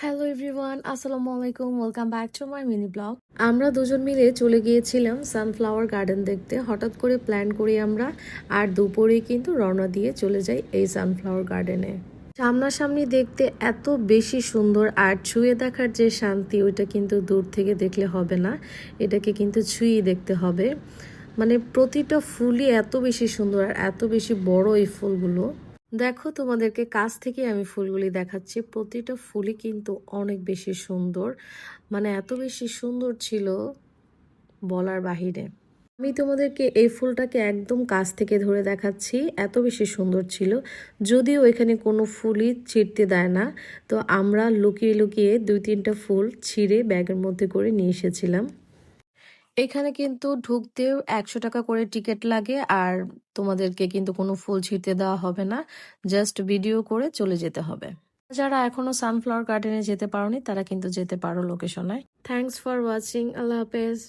Hello everyone, আসসালামু আলাইকুম। Welcome back to my mini blog. আমরা দুজন মিলে চলে গিয়েছিলাম সানফ্লাওয়ার গার্ডেন দেখতে। হঠাৎ করে প্ল্যান করি আমরা, আর দুপুরেই কিন্তু রওনা দিয়ে চলে যাই এই সানফ্লাওয়ার গার্ডেনে। সামনাসামনি দেখতে এত বেশি সুন্দর, আর ছুঁয়ে দেখার যে শান্তি ওইটা কিন্তু দূর থেকে দেখলে হবে না, এটাকে কিন্তু ছুঁয়ে দেখতে হবে। মানে প্রতিটা ফুলই এত বেশি সুন্দর আর এত বেশি বড় এই ফুলগুলো। দেখো, তোমাদেরকে কাছ থেকে আমি ফুলগুলি দেখাচ্ছি। প্রতিটা ফুলই কিন্তু অনেক বেশি সুন্দর, মানে এত বেশি সুন্দর ছিল বলার বাহিরে। আমি তোমাদেরকে এই ফুলটাকে একদম কাছ থেকে ধরে দেখাচ্ছি, এত বেশি সুন্দর ছিল। যদিও এখানে কোনো ফুলই ছিঁড়তে দেয় না, তো আমরা লুকিয়ে লুকিয়ে 2-3টা ফুল ছিঁড়ে ব্যাগের মধ্যে করে নিয়ে এসেছিলাম। এখানে কিন্তু ঢুকতেও 100 টাকা করে টিকিট লাগে, আর তোমাদেরকে কিন্তু কোনো ফুল ছিঁড়তে দেওয়া হবে না, জাস্ট ভিডিও করে চলে যেতে হবে। যারা এখনো সানফ্লাওয়ার গার্ডেনে যেতে পারোনি তারা কিন্তু যেতে পারো লোকেশনে। Thanks for watching. আল্লাহ হাফেজ।